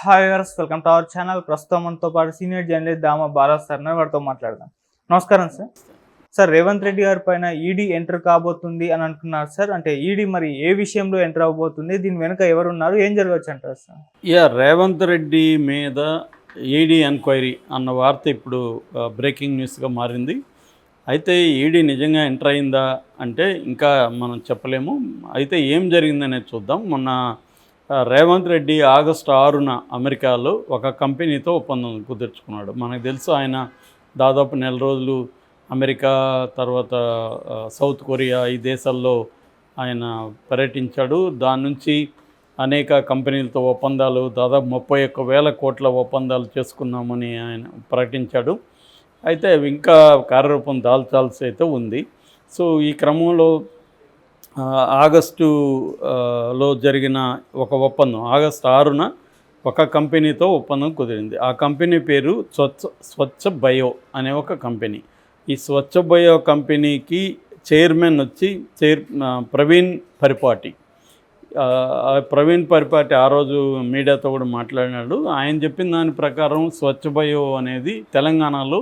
Hi viewers, welcome to our channel. ప్రస్తుతం మనతో పాటు సీనియర్ జర్నలిస్ట్ దామ బాలాజ్ సార్ వారితో మాట్లాడదాం. నమస్కారం సార్. సార్, రేవంత్ రెడ్డి గారి పైన ఈడీ ఎంటర్ కాబోతుంది అని అంటున్నారు సార్. అంటే ఈడీ మరి ఏ విషయంలో ఎంటర్ అవబోతుంది, దీని వెనుక ఎవరున్నారు, ఏం జరగవచ్చు అంటారు సార్? రేవంత్ రెడ్డి మీద ఈడీ ఎంక్వైరీ అన్న వార్త ఇప్పుడు బ్రేకింగ్ న్యూస్గా మారింది. అయితే ఈడీ నిజంగా ఎంటర్ అయిందా అంటే ఇంకా మనం చెప్పలేము. అయితే ఏం జరిగిందనేది చూద్దాం. మొన్న రేవంత్ రెడ్డి ఆగస్టు 6న అమెరికాలో ఒక కంపెనీతో ఒప్పందం కుదుర్చుకున్నాడు. మనకు తెలుసు ఆయన దాదాపు నెల రోజులు అమెరికా, తర్వాత సౌత్ కొరియా, ఈ దేశాల్లో ఆయన పర్యటించాడు. దాని నుంచి అనేక కంపెనీలతో ఒప్పందాలు, దాదాపు 31,000 కోట్ల ఒప్పందాలు చేసుకున్నామని ఆయన ప్రకటించాడు. అయితే అవి ఇంకా కార్యరూపం దాల్చాల్సి అయితే ఉంది. సో ఈ క్రమంలో ఆగస్టులో జరిగిన ఒక ఒప్పందం, ఆగస్టు 6న ఒక కంపెనీతో ఒప్పందం కుదిరింది. ఆ కంపెనీ పేరు స్వచ్ఛ బయో అనే ఒక కంపెనీ. ఈ స్వచ్ఛ బయో కంపెనీకి చైర్మన్ వచ్చి ప్రవీణ్ పరిపాటి. ప్రవీణ్ పరిపాటి ఆ రోజు మీడియాతో కూడా మాట్లాడినాడు. ఆయన చెప్పిన దాని ప్రకారం స్వచ్ఛ బయో అనేది తెలంగాణలో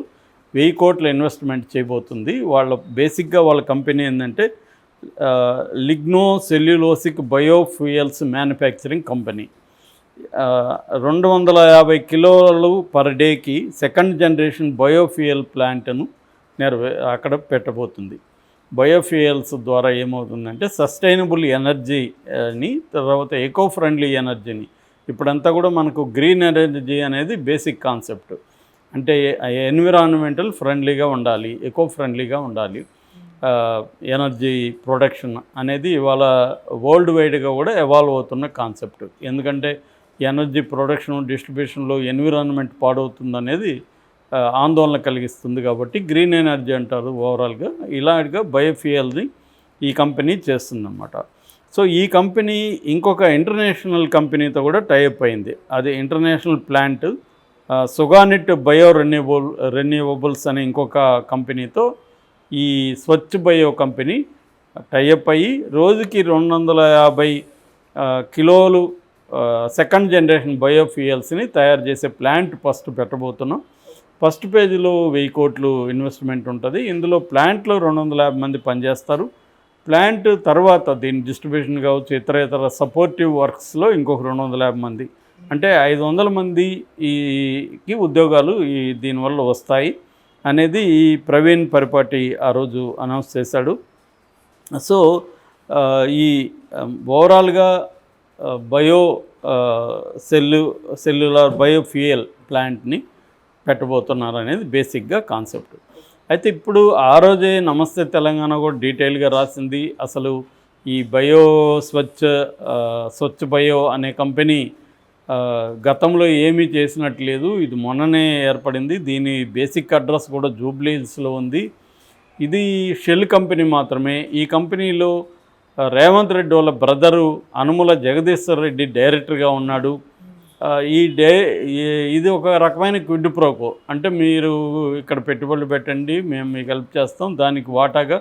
1000 కోట్ల ఇన్వెస్ట్మెంట్ చేయబోతుంది. బేసిక్గా వాళ్ళ కంపెనీ ఏంటంటే లిగ్నో సెల్యులోసిక్ బయోఫ్యూయల్స్ మ్యానుఫ్యాక్చరింగ్ కంపెనీ. 250 కిలోలు పర్ డేకి సెకండ్ జనరేషన్ బయోఫ్యూయల్ ప్లాంట్ను అక్కడ పెట్టబోతుంది. బయోఫ్యూయల్స్ ద్వారా ఏమవుతుందంటే సస్టైనబుల్ ఎనర్జీని, తర్వాత ఎకో ఫ్రెండ్లీ ఎనర్జీని, ఇప్పుడంతా కూడా మనకు గ్రీన్ ఎనర్జీ అనేది బేసిక్ కాన్సెప్ట్. అంటే ఎన్విరాన్మెంటల్ ఫ్రెండ్లీగా ఉండాలి, ఎకో ఫ్రెండ్లీగా ఉండాలి. ఎనర్జీ ప్రొడక్షన్ అనేది ఇవాళ వరల్డ్ వైడ్గా కూడా ఎవాల్వ్ అవుతున్న కాన్సెప్ట్. ఎందుకంటే ఎనర్జీ ప్రొడక్షన్, డిస్ట్రిబ్యూషన్లో ఎన్విరాన్మెంట్ పాడవుతుందనేది ఆందోళన కలిగిస్తుంది. కాబట్టి గ్రీన్ ఎనర్జీ అంటారు ఓవరాల్గా. ఇలాంటిగా బయోఫ్యూయల్ని ఈ కంపెనీ చేస్తుందన్నమాట. సో ఈ కంపెనీ ఇంకొక ఇంటర్నేషనల్ కంపెనీతో కూడా టైఅప్ అయింది. అది ఇంటర్నేషనల్ ప్లాంట్ సుగానిట్ బయో రెన్యూవబుల్స్ అనే ఇంకొక కంపెనీతో ఈ స్వచ్ఛ బయో కంపెనీ టైఅప్ అయ్యి రోజుకి 250 కిలోలు సెకండ్ జనరేషన్ బయోఫ్యూయల్స్ని తయారు చేసే ప్లాంట్ ఫస్ట్ పెట్టబోతున్నాం. ఫస్ట్ పేజీలో 1000 కోట్లు ఇన్వెస్ట్మెంట్ ఉంటుంది. ఇందులో ప్లాంట్లో 250 మంది పనిచేస్తారు. ప్లాంట్ తర్వాత దీని డిస్ట్రిబ్యూషన్ కావచ్చు, ఇతర సపోర్టివ్ వర్క్స్లో ఇంకొక 250 మంది, అంటే 500 మందికి ఉద్యోగాలు దీనివల్ల వస్తాయి అనేది ఈ ప్రవీణ్ పరిపాటి ఆ రోజు అనౌన్స్ చేశాడు. సో ఈ ఓవరాల్గా బయో సెల్యులార్ బయోఫ్యూయల్ ప్లాంట్ని పెట్టబోతున్నారు అనేది బేసిక్గా కాన్సెప్ట్. అయితే ఇప్పుడు ఆ రోజే నమస్తే తెలంగాణ కూడా డీటెయిల్గా రాసింది. అసలు ఈ స్వచ్ఛ బయో అనే కంపెనీ గతంలో ఏమీ చేసినట్లేదు, ఇది మొన్ననే ఏర్పడింది. దీని బేసిక్ అడ్రస్ కూడా జూబ్లీ హిల్స్లో ఉంది. ఇది షెల్ కంపెనీ మాత్రమే. ఈ కంపెనీలో రేవంత్ రెడ్డి వాళ్ళ బ్రదరు అనుముల జగదీశ్వర్ రెడ్డి డైరెక్టర్గా ఉన్నాడు. ఇది ఒక రకమైన క్విడ్ ప్రోకో, అంటే మీరు ఇక్కడ పెట్టుబడులు పెట్టండి, మేము మీకు హెల్ప్ చేస్తాం, దానికి వాటాగా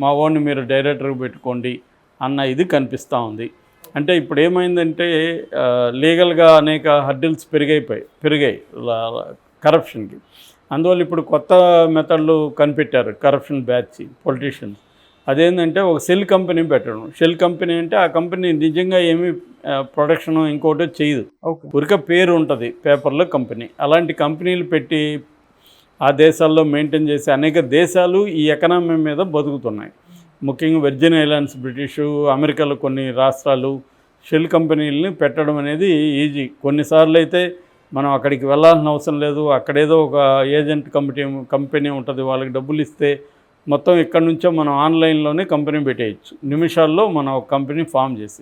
మా ఓన్ని మీరు డైరెక్టర్గా పెట్టుకోండి అన్న ఇది కనిపిస్తూ ఉంది. అంటే ఇప్పుడు ఏమైందంటే లీగల్గా అనేక హర్డిల్స్ పెరిగాయి కరప్షన్కి. అందువల్ల ఇప్పుడు కొత్త మెథడ్లు కనిపెట్టారు కరప్షన్ బ్యాచ్ పొలిటీషియన్స్. అదేంటంటే ఒక సెల్ కంపెనీ పెట్టడం. షెల్ కంపెనీ అంటే ఆ కంపెనీ నిజంగా ఏమీ ప్రొడక్షన్ ఇంకోటి చేయదు, ఊరికే పేరు ఉంటుంది పేపర్లో కంపెనీ. అలాంటి కంపెనీలు పెట్టి ఆ దేశాల్లో మెయింటైన్ చేసి అనేక దేశాలు ఈ ఎకనామీ మీద బతుకుతున్నాయి. ముఖ్యంగా విర్జిన్ ఐలాండ్స్, బ్రిటిషు, అమెరికాలో కొన్ని రాష్ట్రాలు షెల్ కంపెనీలని పెట్టడం అనేది ఈజీ. కొన్నిసార్లు అయితే మనం అక్కడికి వెళ్ళాల్సిన అవసరం లేదు. అక్కడేదో ఒక ఏజెంట్ కంపెనీ ఉంటుంది, వాళ్ళకి డబ్బులు ఇస్తే మొత్తం ఇక్కడ నుంచో మనం ఆన్లైన్లోనే కంపెనీ పెట్టేయచ్చు. నిమిషాల్లో మనం ఒక కంపెనీ ఫామ్ చేసి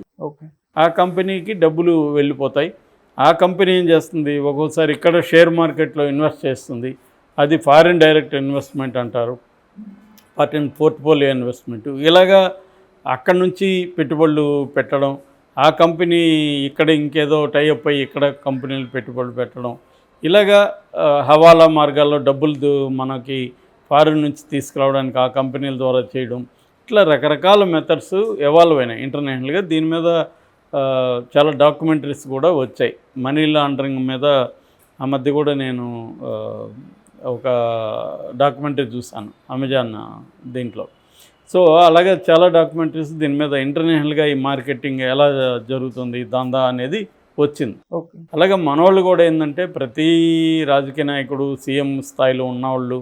ఆ కంపెనీకి డబ్బులు వెళ్ళిపోతాయి. ఆ కంపెనీ ఏం చేస్తుంది, ఒక్కోసారి ఇక్కడ షేర్ మార్కెట్లో ఇన్వెస్ట్ చేస్తుంది. అది ఫారిన్ డైరెక్ట్ ఇన్వెస్ట్మెంట్ అంటారు, పోర్ట్ఫోలియో ఇన్వెస్ట్మెంట్. ఇలాగా అక్కడి నుంచి పెట్టుబడులు పెట్టడం, ఆ కంపెనీ ఇక్కడ ఇంకేదో టైఅప్ అయ్యి ఇక్కడ కంపెనీలు పెట్టుబడులు పెట్టడం, ఇలాగా హవాలా మార్గాల్లో డబ్బులు మనకి ఫారిన్ నుంచి తీసుకురావడానికి ఆ కంపెనీల ద్వారా చేయడం, ఇట్లా రకరకాల మెథడ్స్ ఎవాల్వ్ అయినాయి ఇంటర్నేషనల్గా. దీని మీద చాలా డాక్యుమెంటరీస్ కూడా వచ్చాయి మనీ లాండరింగ్ మీద. ఆ మధ్య కూడా నేను ఒక డాక్యుమెంటరీ చూశాను అమెజాన్ దీంట్లో. సో అలాగే చాలా డాక్యుమెంటరీస్ దీని మీద ఇంటర్నేషనల్గా ఈ మార్కెటింగ్ ఎలా జరుగుతుంది దందా అనేది వచ్చింది. ఓకే. అలాగే మనవాళ్ళు కూడా ఏంటంటే ప్రతి రాజకీయ నాయకుడు సీఎం స్థాయిలో ఉన్నవాళ్ళు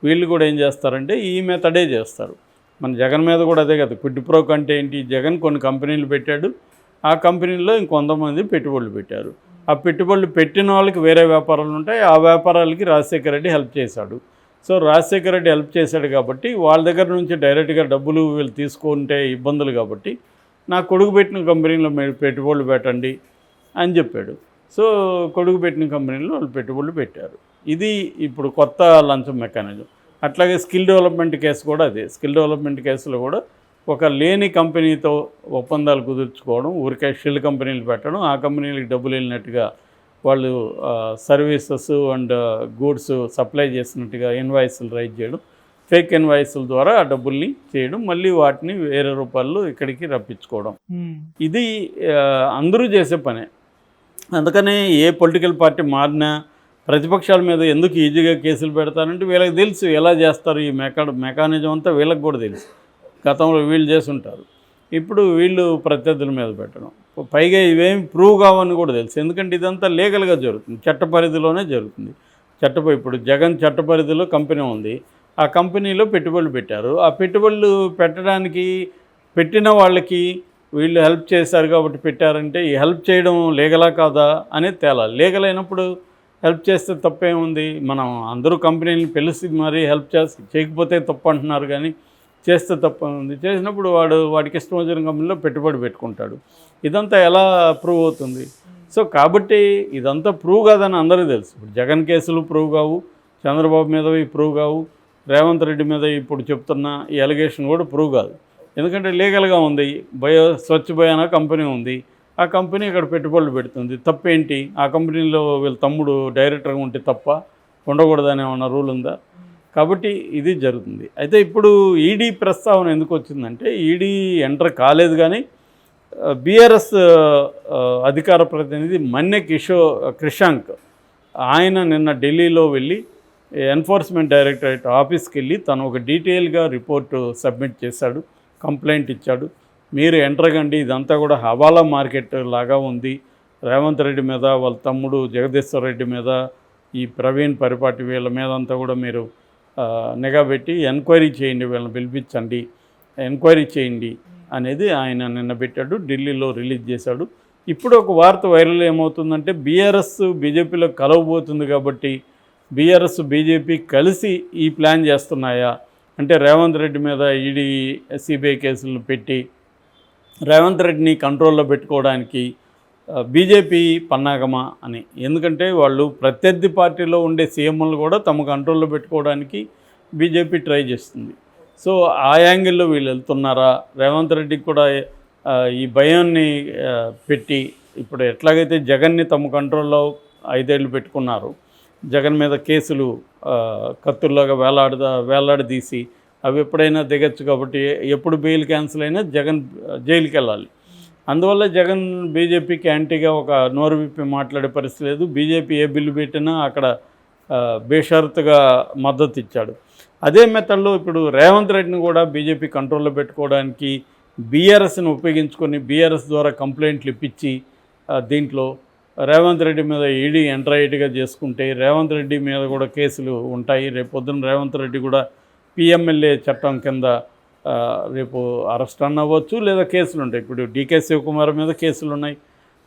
వీళ్ళు కూడా ఏం చేస్తారంటే ఈ మెథడే చేస్తారు. మన జగన్ మీద కూడా అదే కదా, క్విడ్ ప్రో కంటే ఏంటి, జగన్ కొన్ని కంపెనీలు పెట్టాడు, ఆ కంపెనీల్లో ఇంకొంతమంది పెట్టుబడులు పెట్టారు. ఆ పెట్టుబడులు పెట్టిన వాళ్ళకి వేరే వ్యాపారాలు ఉంటాయి, ఆ వ్యాపారాలకి రాజశేఖర రెడ్డి హెల్ప్ చేశాడు. సో రాజశేఖర రెడ్డి హెల్ప్ చేశాడు కాబట్టి వాళ్ళ దగ్గర నుంచి డైరెక్ట్గా డబ్బులు వీళ్ళు తీసుకుంటే ఇబ్బందులు కాబట్టి నా కొడుకు పెట్టిన కంపెనీలో మీరు పెట్టుబడులు పెట్టండి అని చెప్పాడు. సో కొడుకు పెట్టిన కంపెనీలో వాళ్ళు పెట్టుబడులు పెట్టారు. ఇది ఇప్పుడు కొత్త లంచం మెకానిజం. అట్లాగే స్కిల్ డెవలప్మెంట్ కేసు కూడా అదే. స్కిల్ డెవలప్మెంట్ కేసులో కూడా ఒక లేని కంపెనీతో ఒప్పందాలు కుదుర్చుకోవడం, ఊరికే షెల్ కంపెనీలు పెట్టడం, ఆ కంపెనీలకు డబ్బులు వెళ్ళినట్టుగా వాళ్ళు సర్వీసెస్ అండ్ గూడ్స్ సప్లై చేసినట్టుగా ఇన్వాయిస్లు రైజ్ చేయడం, ఫేక్ ఇన్వాయిస్ల ద్వారా ఆ డబ్బుల్ని చేయడం, మళ్ళీ వాటిని వేరే రూపాయల్లో ఇక్కడికి రప్పించుకోవడం. ఇది అందరూ చేసే పనే. అందుకనే ఏ పొలిటికల్ పార్టీ మారినా ప్రతిపక్షాల మీద ఎందుకు ఈజీగా కేసులు పెడతారంటే వీళ్ళకి తెలుసు ఎలా చేస్తారు. ఈ మెకానిజం అంతా వీళ్ళకి కూడా తెలుసు. గతంలో వీళ్ళు చేస్తుంటారు, ఇప్పుడు వీళ్ళు ప్రత్యర్థుల మీద పెట్టడం. పైగా ఇవేమి ప్రూవ్ కావని కూడా తెలుసు, ఎందుకంటే ఇదంతా లీగల్గా జరుగుతుంది, చట్ట పరిధిలోనే జరుగుతుంది. ఇప్పుడు జగన్ చట్ట పరిధిలో కంపెనీ ఉంది, ఆ కంపెనీలో పెట్టుబడులు పెట్టారు. ఆ పెట్టుబడులు పెట్టడానికి పెట్టిన వాళ్ళకి వీళ్ళు హెల్ప్ చేశారు కాబట్టి పెట్టారంటే ఈ హెల్ప్ చేయడం లీగలా కాదా అనేది తేలాలి. లీగల్ అయినప్పుడు హెల్ప్ చేస్తే తప్పేముంది? మనం అందరూ కంపెనీని పిలిచి మరీ హెల్ప్ చేయకపోతే తప్పు అంటున్నారు, కానీ చేస్తే తప్పు ఉంది. చేసినప్పుడు వాడికి ఇష్టం వచ్చిన కంపెనీలో పెట్టుబడి పెట్టుకుంటాడు. ఇదంతా ఎలా ప్రూవ్ అవుతుంది? సో కాబట్టి ఇదంతా ప్రూవ్ కాదని అందరికీ తెలుసు. ఇప్పుడు జగన్ కేసులు ప్రూవ్ కావు, చంద్రబాబు మీదవి ప్రూవ్ కావు, రేవంత్ రెడ్డి మీద ఇప్పుడు చెప్తున్న ఈ అలిగేషన్ కూడా ప్రూవ్ కాదు. ఎందుకంటే లీగల్గా ఉంది. స్వచ్ఛ భయాన కంపెనీ ఉంది, ఆ కంపెనీ ఇక్కడ పెట్టుబడులు పెడుతుంది. తప్పేంటి? ఆ కంపెనీలో వీళ్ళ తమ్ముడు డైరెక్టర్గా ఉంటే తప్ప, ఉండకూడదని ఏమన్నా రూల్ ఉందా? కాబట్టి ఇది జరుగుతుంది. అయితే ఇప్పుడు ఈడీ ప్రస్తావన ఎందుకు వచ్చిందంటే, ఈడీ ఎంటర్ కాలేదు, కానీ బీఆర్ఎస్ అధికార ప్రతినిధి మన్నె క్రిషాంక్ ఆయన నిన్న ఢిల్లీలో వెళ్ళి ఎన్ఫోర్స్మెంట్ డైరెక్టరేట్ ఆఫీస్కి వెళ్ళి తను ఒక డీటెయిల్గా రిపోర్టు సబ్మిట్ చేశాడు, కంప్లైంట్ ఇచ్చాడు. మీరు ఎంటర్ కండి, ఇదంతా కూడా హవాలా మార్కెట్ లాగా ఉంది. రేవంత్ రెడ్డి మీద, వాళ్ళ తమ్ముడు జగదీశ్వర్ రెడ్డి మీద, ఈ ప్రవీణ్ పరిపాటి వీళ్ళ మీద అంతా కూడా మీరు నిఘా పెట్టి ఎంక్వైరీ చేయండి, వీళ్ళని పిలిపించండి, ఎంక్వైరీ చేయండి అనేది ఆయన నిన్న పెట్టాడు, ఢిల్లీలో రిలీజ్ చేశాడు. ఇప్పుడు ఒక వార్త వైరల్ ఏమవుతుందంటే, బీఆర్ఎస్ బీజేపీలో కలవబోతుంది కాబట్టి బీఆర్ఎస్ బీజేపీ కలిసి ఈ ప్లాన్ చేస్తున్నాయా అంటే, రేవంత్ రెడ్డి మీద ఈడీ సిబిఐ కేసులు పెట్టి రేవంత్ రెడ్డిని కంట్రోల్లో పెట్టుకోవడానికి బీజేపీ పన్నాగమా అని. ఎందుకంటే వాళ్ళు ప్రత్యర్థి పార్టీలో ఉండే సీఎంలు కూడా తమ కంట్రోల్లో పెట్టుకోవడానికి బీజేపీ ట్రై చేస్తుంది. సో ఆ యాంగిల్లో వీళ్ళు వెళ్తున్నారా? రేవంత్ రెడ్డికి కూడా ఈ భయాన్ని పెట్టి, ఇప్పుడు ఎట్లాగైతే జగన్ని తమ కంట్రోల్లో 5 ఏళ్ళు పెట్టుకున్నారు, జగన్ మీద కేసులు కత్తుల్లాగా వేలాడదీసి అవి ఎప్పుడైనా దిగచ్చు కాబట్టి ఎప్పుడు బెయిల్ క్యాన్సిల్ అయినా జగన్ జైలుకి వెళ్ళాలి. అందువల్ల జగన్ బీజేపీకి యాంటీగా ఒక నోరు విప్పి మాట్లాడే పరిస్థితి లేదు. బీజేపీ ఏ బిల్లు పెట్టినా అక్కడ బేషరతుగా మద్దతు ఇచ్చాడు. అదే మెథడ్లో ఇప్పుడు రేవంత్ రెడ్డిని కూడా బీజేపీ కంట్రోల్లో పెట్టుకోవడానికి బీఆర్ఎస్ని ఉపయోగించుకొని బీఆర్ఎస్ ద్వారా కంప్లైంట్లు ఇప్పించి దీంట్లో రేవంత్ రెడ్డి మీద ఈడీ ఎంట్రైట్గా చేసుకుంటే రేవంత్ రెడ్డి మీద కూడా కేసులు ఉంటాయి. రేపు పొద్దున్న రేవంత్ రెడ్డి కూడా పిఎంఎల్ఏ చట్టం కింద రేపు అరెస్ట్ అవ్వచ్చు, లేదా కేసులు ఉంటాయి. ఇప్పుడు డీకే శివకుమార్ మీద కేసులు ఉన్నాయి,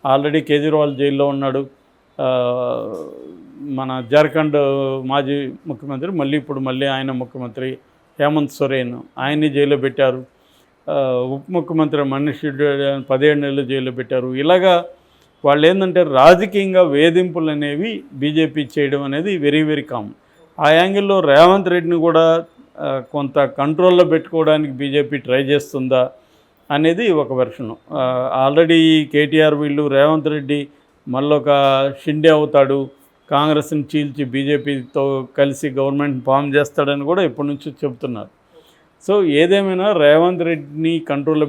ఆల్రెడీ కేజ్రీవాల్ జైల్లో ఉన్నాడు. మన జార్ఖండ్ మాజీ ముఖ్యమంత్రి మళ్ళీ ఆయన ముఖ్యమంత్రి హేమంత్ సోరెన్, ఆయన్ని జైల్లో పెట్టారు. ఉప ముఖ్యమంత్రి మనీష్ సిసోడియా 17 నెలలు జైల్లో పెట్టారు. ఇలాగా వాళ్ళు ఏంటంటే రాజకీయంగా వేధింపులు అనేవి బీజేపీ చేయడం అనేది వెరీ వెరీ కామన్. ఆ యాంగిల్లో రేవంత్ రెడ్డిని కూడా కొంత కంట్రోల్లో పెట్టుకోవడానికి బీజేపీ ట్రై చేస్తుందా అనేది ఒక వెర్షను. ఆల్రెడీ కేటీఆర్ వీళ్ళు రేవంత్ రెడ్డి మళ్ళొక షిండే అవుతాడు, కాంగ్రెస్ని చీల్చి బీజేపీతో కలిసి గవర్నమెంట్ ఫామ్ చేస్తాడని కూడా ఇప్పటి నుంచి చెబుతున్నారు. సో ఏదేమైనా రేవంత్ రెడ్డిని కంట్రోల్లో